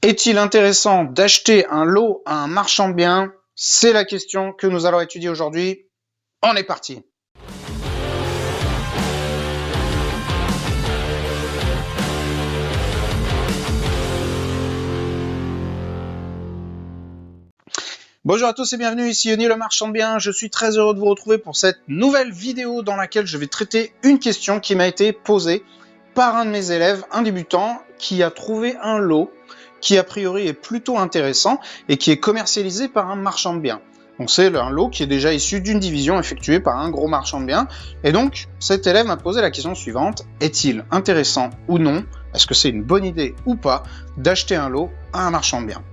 Est-il intéressant d'acheter un lot à un marchand de biens? C'est la question que nous allons étudier aujourd'hui. On est parti! Bonjour à tous et bienvenue, ici Yoni le marchand de biens. Je suis très heureux de vous retrouver pour cette nouvelle vidéo dans laquelle je vais traiter une question qui m'a été posée par un de mes élèves, un débutant, qui a trouvé un lot qui a priori est plutôt intéressant et qui est commercialisé par un marchand de biens. Donc c'est un lot qui est déjà issu d'une division effectuée par un gros marchand de biens. Et donc cet élève m'a posé la question suivante: est-il intéressant ou non, est-ce que c'est une bonne idée ou pas d'acheter un lot à un marchand de biens?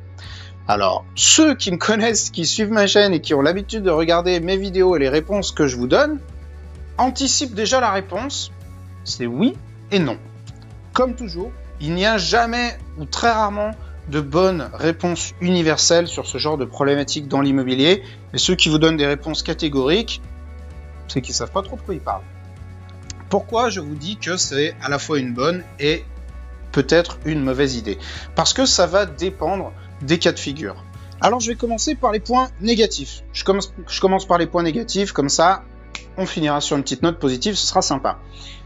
Alors, ceux qui me connaissent, qui suivent ma chaîne et qui ont l'habitude de regarder mes vidéos et les réponses que je vous donne, anticipent déjà la réponse, c'est oui et non. Comme toujours, il n'y a jamais ou très rarement de bonnes réponses universelles sur ce genre de problématiques dans l'immobilier, et ceux qui vous donnent des réponses catégoriques, c'est qu'ils ne savent pas trop de quoi ils parlent. Pourquoi je vous dis que c'est à la fois une bonne et peut-être une mauvaise idée? Parce que ça va dépendre des cas de figure. Alors je vais commencer par les points négatifs. Je commence par les points négatifs, comme ça on finira sur une petite note positive, ce sera sympa.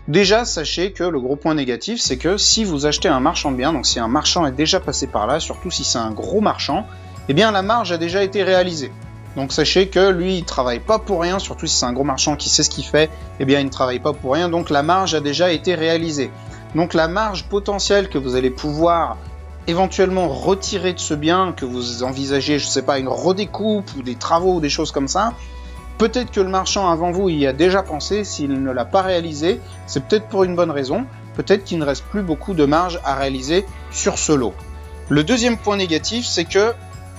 Déjà, sachez que le gros point négatif, c'est que si vous achetez un marchand de biens, donc si un marchand est déjà passé par là, surtout si c'est un gros marchand, eh bien la marge a déjà été réalisée. Donc sachez que lui, il ne travaille pas pour rien, surtout si c'est un gros marchand qui sait ce qu'il fait, eh bien il ne travaille pas pour rien, donc la marge a déjà été réalisée. Donc la marge potentielle que vous allez pouvoir éventuellement retirer de ce bien, que vous envisagez, je ne sais pas, une redécoupe ou des travaux ou des choses comme ça, peut-être que le marchand avant vous y a déjà pensé. S'il ne l'a pas réalisé, c'est peut-être pour une bonne raison, peut-être qu'il ne reste plus beaucoup de marge à réaliser sur ce lot. Le deuxième point négatif, c'est que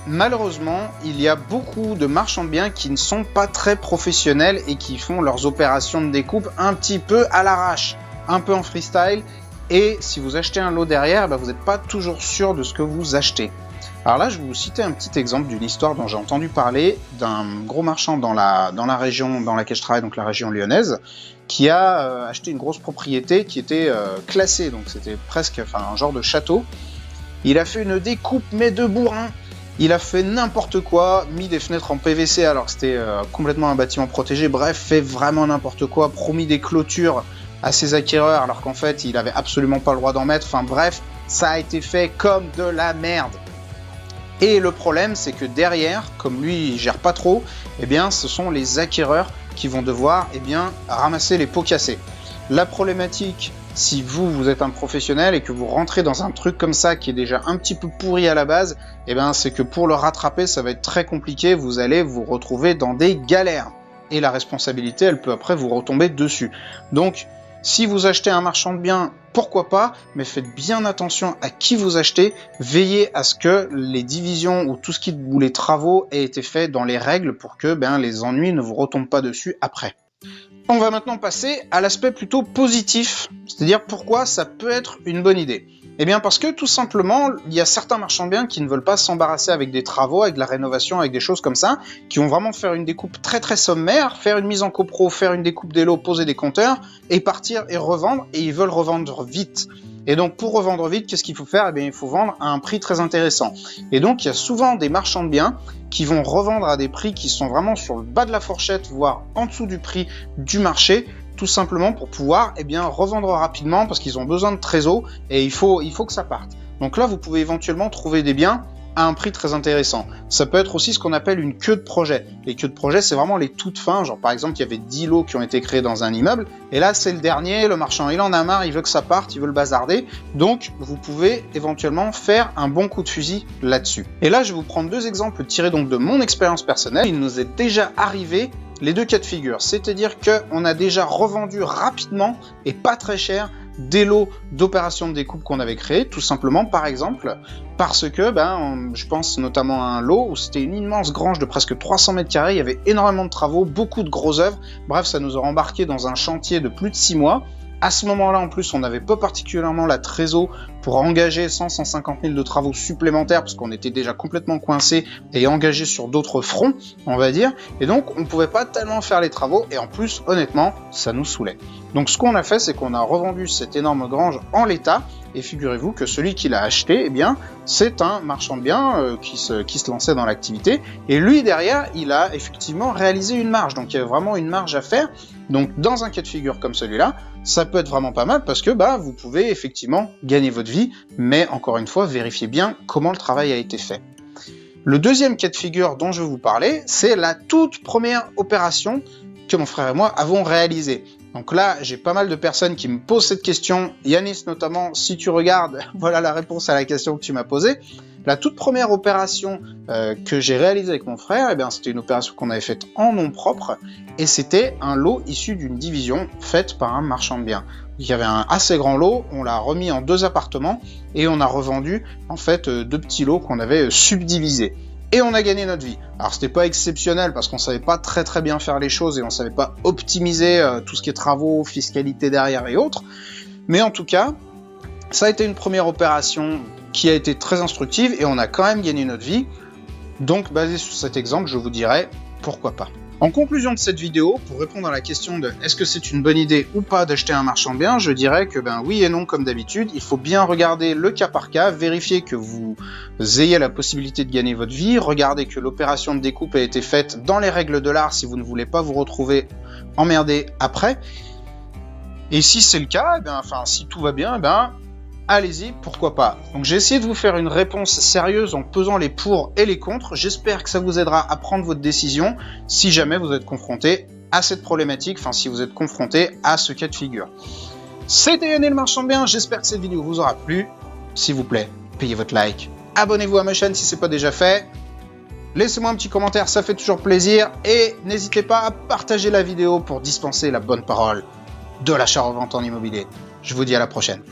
malheureusement, il y a beaucoup de marchands de biens qui ne sont pas très professionnels et qui font leurs opérations de découpe un petit peu à l'arrache, un peu en freestyle. Et si vous achetez un lot derrière, vous n'êtes pas toujours sûr de ce que vous achetez. Alors là, je vais vous citer un petit exemple d'une histoire dont j'ai entendu parler d'un gros marchand dans la région dans laquelle je travaille, donc la région lyonnaise, qui a acheté une grosse propriété qui était classée, donc c'était presque un genre de château. Il a fait une découpe mais de bourrin. Il a fait n'importe quoi, mis des fenêtres en PVC alors que c'était complètement un bâtiment protégé, bref, fait vraiment n'importe quoi, promis des clôtures à ses acquéreurs alors qu'en fait il avait absolument pas le droit d'en mettre, enfin bref, ça a été fait comme de la merde. Et le problème c'est que derrière, comme lui il gère pas trop, eh bien ce sont les acquéreurs qui vont devoir ramasser les pots cassés. La problématique, si vous êtes un professionnel et que vous rentrez dans un truc comme ça qui est déjà un petit peu pourri à la base, eh bien c'est que pour le rattraper ça va être très compliqué, vous allez vous retrouver dans des galères. Et la responsabilité elle peut après vous retomber dessus. Donc si vous achetez un marchand de biens, pourquoi pas, mais faites bien attention à qui vous achetez, veillez à ce que les divisions ou tout ce qui ou les travaux aient été faits dans les règles pour que les ennuis ne vous retombent pas dessus après. On va maintenant passer à l'aspect plutôt positif, c'est-à-dire pourquoi ça peut être une bonne idée. Eh bien parce que tout simplement, il y a certains marchands de biens qui ne veulent pas s'embarrasser avec des travaux, avec de la rénovation, avec des choses comme ça, qui vont vraiment faire une découpe très très sommaire, faire une mise en copro, faire une découpe des lots, poser des compteurs, et partir et revendre, et ils veulent revendre vite. Et donc pour revendre vite, qu'est-ce qu'il faut faire? Eh bien il faut vendre à un prix très intéressant. Et donc il y a souvent des marchands de biens qui vont revendre à des prix qui sont vraiment sur le bas de la fourchette, voire en dessous du prix du marché, tout simplement pour pouvoir revendre rapidement parce qu'ils ont besoin de trésor et il faut que ça parte. Donc là, vous pouvez éventuellement trouver des biens à un prix très intéressant. Ça peut être aussi ce qu'on appelle une queue de projet. Les queues de projet, c'est vraiment les toutes fins. Genre par exemple, il y avait 10 lots qui ont été créés dans un immeuble et là, c'est le dernier, le marchand, il en a marre, il veut que ça parte, il veut le bazarder. Donc, vous pouvez éventuellement faire un bon coup de fusil là-dessus. Et là, je vais vous prendre deux exemples tirés donc de mon expérience personnelle. Il nous est déjà arrivé les deux cas de figure, c'est-à-dire qu'on a déjà revendu rapidement et pas très cher des lots d'opérations de découpe qu'on avait créés, tout simplement par exemple parce que je pense notamment à un lot où c'était une immense grange de presque 300 mètres carrés, il y avait énormément de travaux, beaucoup de grosses œuvres, bref ça nous a embarqué dans un chantier de plus de 6 mois. À ce moment-là, en plus, on n'avait pas particulièrement la trésor pour engager 150 000 de travaux supplémentaires parce qu'on était déjà complètement coincé et engagé sur d'autres fronts, on va dire. Et donc, on ne pouvait pas tellement faire les travaux et en plus, honnêtement, ça nous saoulait. Donc, ce qu'on a fait, c'est qu'on a revendu cette énorme grange en l'état et figurez-vous que celui qui l'a acheté, eh bien, c'est un marchand de biens qui se lançait dans l'activité, et lui, derrière, il a effectivement réalisé une marge, donc il y a vraiment une marge à faire. Donc, dans un cas de figure comme celui-là, ça peut être vraiment pas mal, parce que vous pouvez effectivement gagner votre vie, mais encore une fois, vérifiez bien comment le travail a été fait. Le deuxième cas de figure dont je vais vous parler, c'est la toute première opération que mon frère et moi avons réalisée. Donc là, j'ai pas mal de personnes qui me posent cette question. Yanis notamment, si tu regardes, voilà la réponse à la question que tu m'as posée. La toute première opération que j'ai réalisée avec mon frère, eh bien, c'était une opération qu'on avait faite en nom propre, et c'était un lot issu d'une division faite par un marchand de biens. Il y avait un assez grand lot, on l'a remis en 2 appartements, et on a revendu en fait 2 petits lots qu'on avait subdivisés. Et on a gagné notre vie. Alors c'était pas exceptionnel parce qu'on savait pas très bien faire les choses et on savait pas optimiser tout ce qui est travaux, fiscalité derrière et autres. Mais en tout cas, ça a été une première opération qui a été très instructive et on a quand même gagné notre vie. Donc basé sur cet exemple, je vous dirais pourquoi pas. En conclusion de cette vidéo, pour répondre à la question de est-ce que c'est une bonne idée ou pas d'acheter un marchand de biens, je dirais que oui et non comme d'habitude, il faut bien regarder le cas par cas, vérifier que vous ayez la possibilité de gagner votre vie, regarder que l'opération de découpe a été faite dans les règles de l'art si vous ne voulez pas vous retrouver emmerdé après. Et si c'est le cas, si tout va bien, allez-y, pourquoi pas. Donc j'ai essayé de vous faire une réponse sérieuse en pesant les pour et les contre. J'espère que ça vous aidera à prendre votre décision si jamais vous êtes confronté à cette problématique, si vous êtes confronté à ce cas de figure. C'était Yannis le marchand de biens, j'espère que cette vidéo vous aura plu. S'il vous plaît, payez votre like. Abonnez-vous à ma chaîne si ce n'est pas déjà fait. Laissez-moi un petit commentaire, ça fait toujours plaisir. Et n'hésitez pas à partager la vidéo pour dispenser la bonne parole de l'achat-revente en immobilier. Je vous dis à la prochaine.